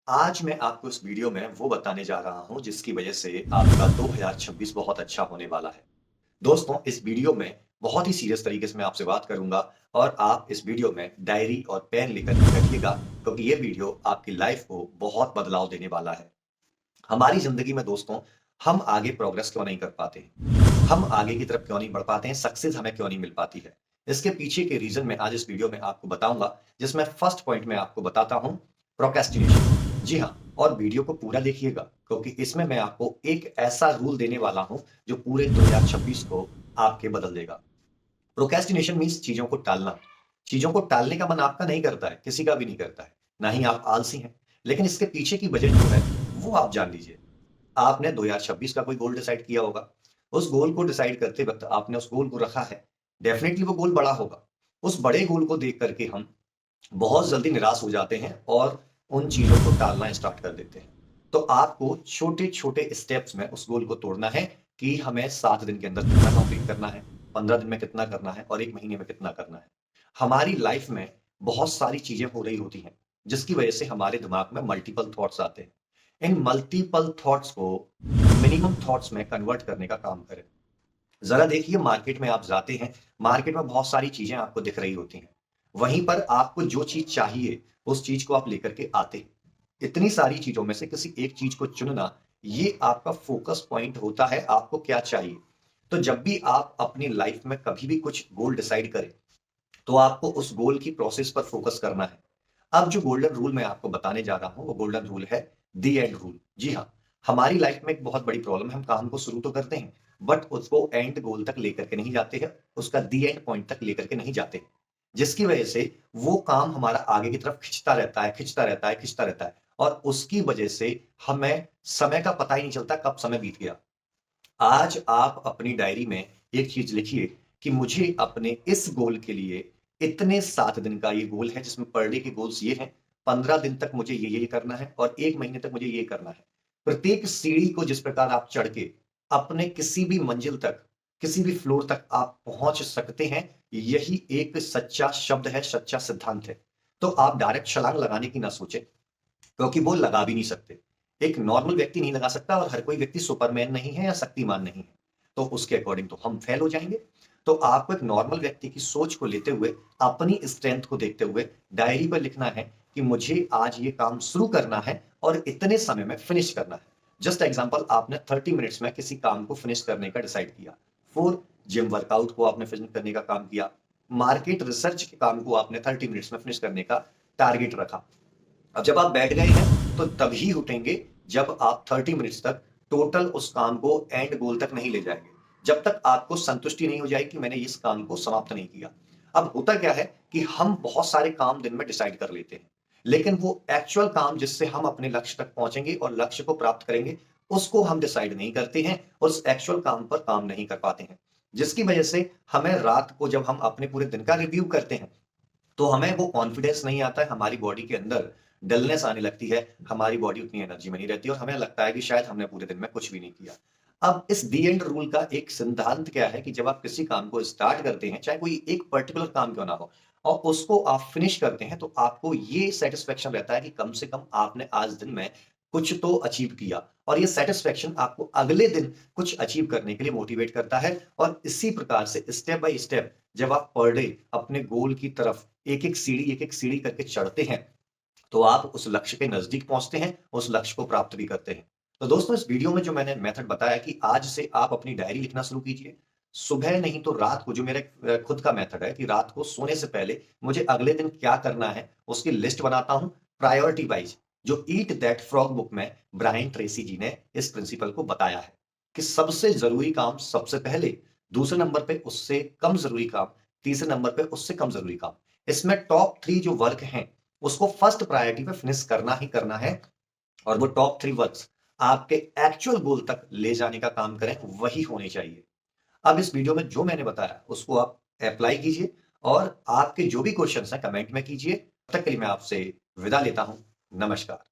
आज मैं आपको इस वीडियो में वो बताने जा रहा हूँ जिसकी वजह से आपका 2026 बहुत अच्छा होने वाला है। दोस्तों, इस वीडियो में बहुत ही सीरियस तरीके से मैं आपसे बात करूँगा और आप इस वीडियो में डायरी और पेन लेकर के रखिएगा क्योंकि ये वीडियो आपकी लाइफ को बहुत बदलाव देने वाला है। हमारी ज़िंदगी में दोस्तों, हम आगे प्रोग्रेस क्यों नहीं कर पाते हैं? हम आगे की तरफ क्यों नहीं बढ़ पाते हैं? सक्सेस हमें क्यों नहीं मिल पाती है? इसके पीछे के रीज़न मैं आज इस वीडियो में आपको बताऊँगा, जिसमें फर्स्ट पॉइंट मैं आपको बताता हूँ, प्रोक्रेस्टिनेशन। जी हाँ, और वीडियो को पूरा देखिएगा क्योंकि इसमें मैं आपको एक ऐसा रूल देने वाला हूँ, जो पूरे 2026 को आपके बदल देगा। प्रोक्रेस्टिनेशन मीन्स चीज़ों को टालना। चीज़ों को टालने का मन आपका नहीं करता है, किसी का भी नहीं करता है, ना ही आप आलसी हैं। लेकिन इसके पीछे की वजह जो है, वो आप जान लीजिए। आपने 2026 का कोई गोल डिसाइड किया होगा। उस गोल को डिसाइड करते वक़्त आपने उस गोल को रखा है। डेफ़िनिटली वो गोल बड़ा होगा। उस बड़े गोल को देख कर के हम बहुत जल्दी निराश हो जाते हैं और उन चीज़ों को टालना स्टार्ट कर देते हैं। तो आपको छोटे-छोटे स्टेप्स में उस गोल को तोड़ना है कि हमें 7 दिन के अंदर कितना कंप्लीट करना है, 15 दिन में कितना करना है और 1 महीने में कितना करना है। हमारी लाइफ़ में बहुत सारी चीज़ें हो रही होती हैं, जिसकी वजह से हमारे दिमाग में मल्टीपल थॉट्स आते हैं। इन मल्टीपल थॉट्स को मिनिमम थॉट्स में कन्वर्ट करने का काम करें। ज़रा देखिए, मार्केट में आप जाते हैं, मार्केट में बहुत सारी चीज़ें आपको दिख रही होती हैं। वहीं पर आपको जो चीज़ चाहिए, उस चीज़ को आप लेकर के आते हैं। इतनी सारी चीज़ों में से किसी एक चीज़ को चुनना, ये आपका फ़ोकस पॉइंट होता है, आपको क्या चाहिए। तो जब भी आप अपनी लाइफ़ में कभी भी कुछ गोल डिसाइड करें, तो आपको उस गोल की प्रोसेस पर फ़ोकस करना है। अब जो गोल्डन रूल मैं आपको बताने जा रहा हूँ, वो गोल्डन रूल है द एंड रूल। जी हाँ, हमारी लाइफ में एक बहुत बड़ी प्रॉब्लम है, हम काम को शुरू तो करते हैं, बट उसको एंड गोल तक लेकर के नहीं जाते हैं, उसका द एंड पॉइंट तक लेकर के नहीं जाते हैं। जिसकी वजह से वो काम हमारा आगे की तरफ खिंचता रहता है, खिंचता रहता है, खिंचता रहता है और उसकी वजह से हमें समय का पता ही नहीं चलता कब समय बीत गया। आज आप अपनी डायरी में एक चीज लिखिए कि मुझे अपने इस गोल के लिए इतने 7 दिन का ये गोल है, जिसमें पर डे के गोल्स ये हैं, 15 दिन तक मुझे ये करना है और 1 महीने तक मुझे ये करना है। प्रत्येक सीढ़ी को जिस प्रकार आप चढ़ के अपने किसी भी मंजिल तक, किसी भी फ्लोर तक आप पहुंच सकते हैं, यही एक सच्चा शब्द है, सच्चा सिद्धांत है। तो आप डायरेक्ट छलांग लगाने की ना सोचें, क्योंकि वो लगा भी नहीं सकते। एक नॉर्मल व्यक्ति नहीं लगा सकता और हर कोई व्यक्ति सुपरमैन नहीं है या शक्तिमान नहीं है। तो उसके अकॉर्डिंग तो हम फेल हो जाएँगे। तो आपको एक नॉर्मल व्यक्ति की सोच को लेते हुए, अपनी स्ट्रेंथ को देखते हुए डायरी पर लिखना है कि मुझे आज ये काम शुरू करना है और इतने समय में फिनिश करना है। जस्ट एग्ज़ाम्पल, आपने 30 मिनट्स में किसी काम को फिनिश करने का डिसाइड किया। 4 जिम वर्कआउट को आपने फिनिश करने का काम किया। मार्केट रिसर्च के काम को आपने 30 मिनट्स में फिनिश करने का टारगेट रखा। अब जब आप बैठ गए हैं, तो तभी उठेंगे जब आप 30 मिनट्स तक टोटल उस काम को एंड गोल तक नहीं ले जाएँगे। जब तक आपको संतुष्टि नहीं हो जाएगी कि मैंने इस काम को समाप्त नहीं किया। अब होता क्या है कि हम बहुत सारे काम दिन में डिसाइड कर लेते हैं, लेकिन वो एक्चुअल काम जिससे हम अपने लक्ष्य तक पहुँचेंगे और लक्ष्य को प्राप्त करेंगे, उसको हम डिसाइड नहीं करते हैं और उस एक्चुअल काम पर काम नहीं कर पाते हैं। जिसकी वजह से हमें रात को जब हम अपने पूरे दिन का रिव्यू करते हैं, तो हमें वो कॉन्फिडेंस नहीं आता है, हमारी बॉडी के अंदर डलनेस आने लगती है, हमारी बॉडी उतनी एनर्जी में नहीं रहती और हमें लगता है कि शायद हमने पूरे दिन में कुछ भी नहीं किया। अब इस दी एंड रूल का एक सिद्धांत क्या है कि जब आप किसी काम को स्टार्ट करते हैं, चाहे कोई एक पर्टिकुलर काम क्यों ना हो और उसको आप फिनिश करते हैं, तो आपको ये सैटिस्फैक्शन रहता है कि कम से कम आपने आज दिन में कुछ तो अचीव किया और ये सैटिस्फैक्शन आपको अगले दिन कुछ अचीव करने के लिए मोटिवेट करता है और इसी प्रकार से स्टेप बाय स्टेप जब आप पर डे अपने गोल की तरफ एक-एक सीढ़ी करके चढ़ते हैं, तो आप उस लक्ष्य के नज़दीक पहुँचते हैं, उस लक्ष्य को प्राप्त भी करते हैं। तो दोस्तों, इस वीडियो में जो मैंने मेथड बताया कि आज से आप अपनी डायरी लिखना शुरू कीजिए। सुबह नहीं तो रात को, जो मेरा खुद का मेथड है कि रात को सोने से पहले मुझे अगले दिन क्या करना है, उसकी लिस्ट बनाता हूँ प्रायोरिटी वाइज़। जो ईट दैट फ्रॉग बुक में ब्रायन ट्रेसी जी ने इस प्रिंसिपल को बताया है कि सबसे ज़रूरी काम सबसे पहले, दूसरे नंबर पे उससे कम ज़रूरी काम, तीसरे नंबर पे उससे कम ज़रूरी काम। इसमें टॉप 3 जो वर्क हैं, उसको फर्स्ट प्रायोरिटी पे फिनिश करना ही करना है और वो टॉप 3 वर्क्स आपके एक्चुअल गोल तक ले जाने का काम करें, वही होने चाहिए। अब इस वीडियो में जो मैंने बताया, उसको आप अप्लाई कीजिए और आपके जो भी क्वेश्चन्स हैं कमेंट में कीजिए। तब तक के लिए मैं आपसे विदा लेता हूँ। नमस्कार।